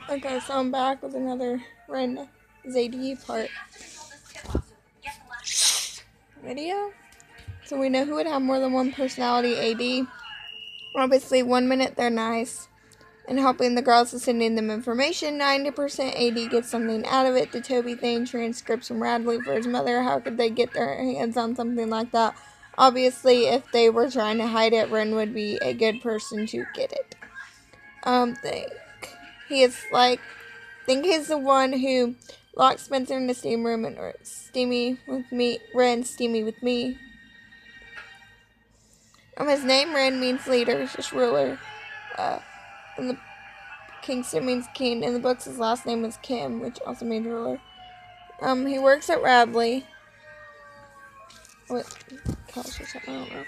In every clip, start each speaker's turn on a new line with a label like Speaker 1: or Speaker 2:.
Speaker 1: Okay, so I'm back with another Wren ZD part video. So we know who would have more than one personality. AD. Obviously, 1 minute they're nice and helping the girls and sending them information. 90% AD gets something out of it. The Toby thing, transcripts from Radley for his mother. How could they get their hands on something like that? Obviously, if they were trying to hide it, Wren would be a good person to get it. Think he's the one who locked Spencer in the steam room and steamy with me. Wren, steamy with me. His name Wren means leader, just ruler. And the Kingston means king. In the books, his last name is Kim, which also means ruler. He works at Radley. What? Gosh, or something, I don't know.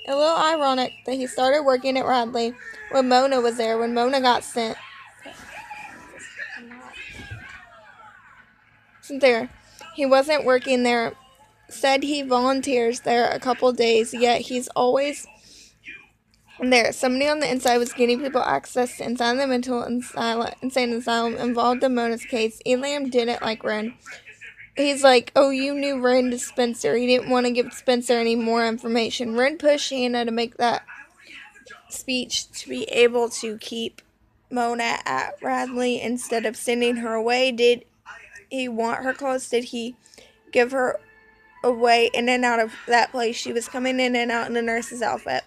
Speaker 1: A little ironic that he started working at Radley when Mona was there. When Mona got sent there, he wasn't working there. Said he volunteers there a couple days, yet he's always there. Somebody on the inside was getting people access to inside the mental insane asylum involved in Mona's case. Elam didn't like Wren. He's like, oh, you knew Wren to Spencer. He didn't want to give Spencer any more information. Wren pushed Hannah to make that speech to be able to keep Mona at Radley instead of sending her away. Did he want her close? Did he give her away in and out of that place? She was coming in and out in a nurse's outfit.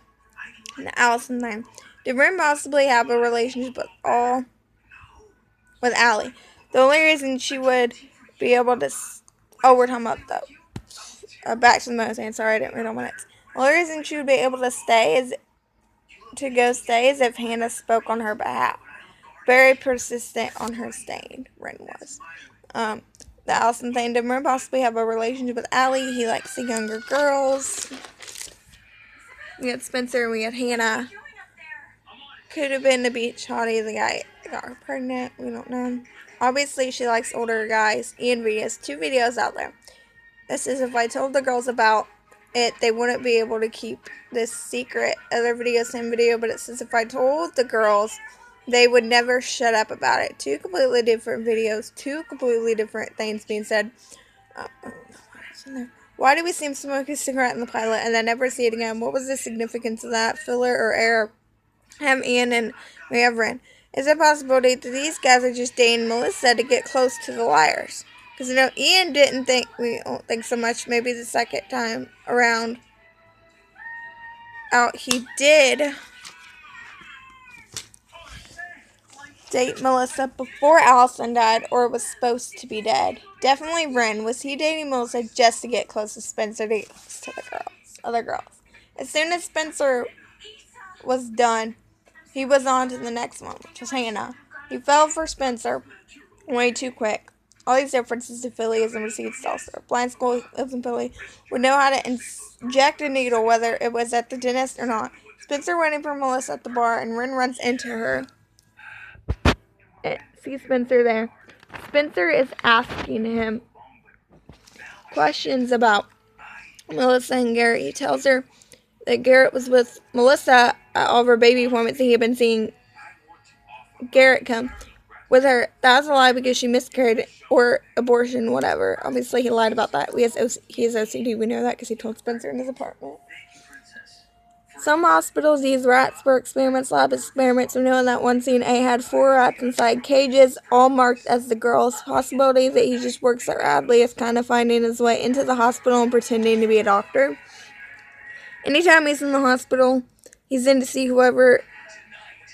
Speaker 1: And Allison thing. Did Wren possibly have a relationship with Allie? The only reason she would be able to... we're talking about back to the Mona. Sorry, I didn't read all minutes. The only reason she would be able to stay is if Hannah spoke on her behalf. Very persistent on her staying, Wren was. The Allison thing, did Wren possibly have a relationship with Allie? He likes the younger girls. We had Spencer and we had Hannah. Could have been the beach hottie, the guy that got her pregnant. We don't know. Obviously, she likes older guys. Ian V has 2 videos out there. This is if I told the girls about it, they wouldn't be able to keep this secret. Other video, same video, but it says if I told the girls, they would never shut up about it. 2 completely different videos, 2 completely different things being said. Why do we see him smoke a cigarette in the pilot and then never see it again? What was the significance of that? Filler or error? Have Ian and we have Wren. Is it a possibility that these guys are just dating Melissa to get close to the liars? Because, Ian didn't think, we don't think so much, maybe the second time around out, he did date Melissa before Allison died or was supposed to be dead. Definitely Wren. Was he dating Melissa just to get close to Spencer to get close to the other girls? As soon as Spencer was done, he was on to the next one, which was Hannah. He fell for Spencer way too quick. All these differences to Philly is in receipts also. Blind school lives in Philly would know how to inject a needle, whether it was at the dentist or not. Spencer waiting for Melissa at the bar, and Wren runs into her. See Spencer there. Spencer is asking him questions about Melissa and Garrett. He tells her that Garrett was with Melissa at all of her baby appointments and he had been seeing Garrett come with her. That was a lie because she miscarried or abortion, whatever. Obviously, he lied about that. He has OCD. We know that because he told Spencer in his apartment. Some hospitals use rats for experiments, lab experiments. We know in that one scene, A had 4 rats inside cages, all marked as the girls. Possibility that he just works at Radley is kind of finding his way into the hospital and pretending to be a doctor. Anytime he's in the hospital, he's in to see whoever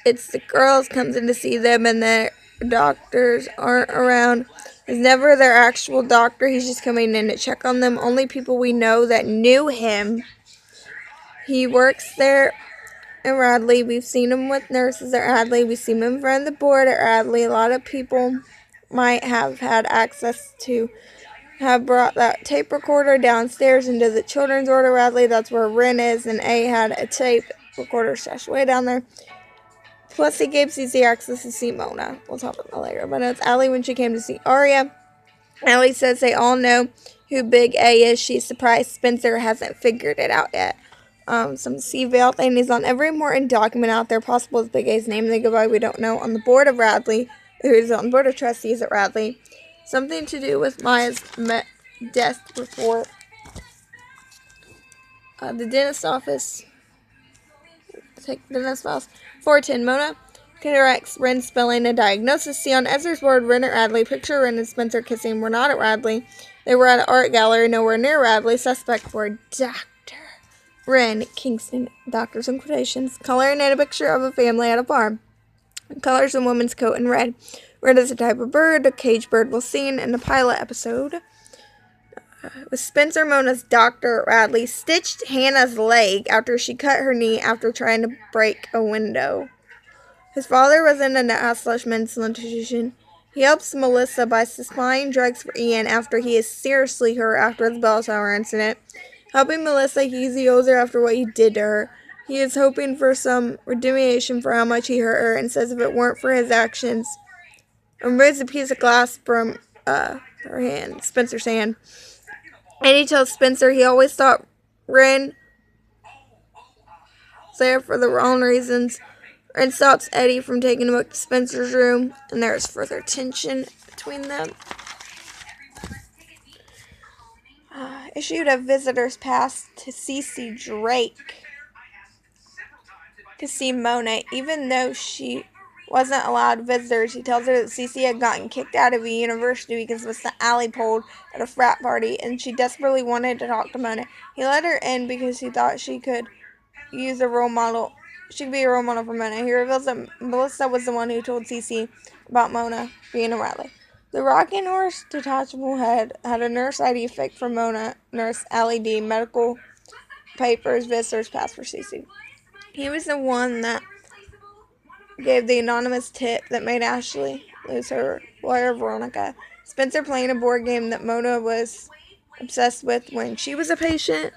Speaker 1: it's the girls, comes in to see them, and their doctors aren't around. He's never their actual doctor. He's just coming in to check on them. Only people we know that knew him. He works there at Radley. We've seen him with nurses at Radley. We've seen him in front of the board at Radley. A lot of people might have had access to have brought that tape recorder downstairs into the children's ward at Radley. That's where Wren is, and A had a tape recorder stashed way down there. Plus, he gave CC access to see Mona. We'll talk about that later. But it's Allie when she came to see Arya. Allie says they all know who Big A is. She's surprised Spencer hasn't figured it out yet. Some C-Veil thing is on every important document out there. Possible is Big A's name. They go by, we don't know. On the board of Radley, who is on board of trustees at Radley. Something to do with Maya's death report. The dentist office. Take the dentist files. 410 Mona. Cataracts, Wren spelling a diagnosis. See on Ezra's board, Wren at Radley. Picture Wren and Spencer kissing. We're not at Radley. They were at an art gallery nowhere near Radley. Suspect for Dr. Wren Kingston. Doctors in quotations. Coloring in a picture of a family at a farm. Colors a woman's coat in red. Red is a type of bird. A cage bird was seen in the pilot episode. With Spencer Mona's doctor, Radley stitched Hannah's leg after she cut her knee after trying to break a window. His father was in a house/mental institution. He helps Melissa by supplying drugs for Ian after he is seriously hurt after the bell tower incident. Helping Melissa, he owes her after what he did to her. He is hoping for some remuneration for how much he hurt her and says if it weren't for his actions, removes a piece of glass from her hand, Spencer's hand. And he tells Spencer he always thought Wren was there for the wrong reasons. Wren stops Eddie from taking a book to Spencer's room, and there is further tension between them. Issued a visitor's pass to Cece Drake to see Mona, even though she wasn't allowed visitors. He tells her that Cece had gotten kicked out of a university because of the alley pulled at a frat party, and she desperately wanted to talk to Mona. He let her in because he thought she could use a role model. She could be a role model for Mona. He reveals that Melissa was the one who told Cece about Mona being a Riley. The rocking horse detachable head had a nurse ID fake for Mona, nurse LED, medical papers, visitor's pass for Cece. He was the one that gave the anonymous tip that made Ashley lose her lawyer, Veronica. Spencer playing a board game that Mona was obsessed with when she was a patient.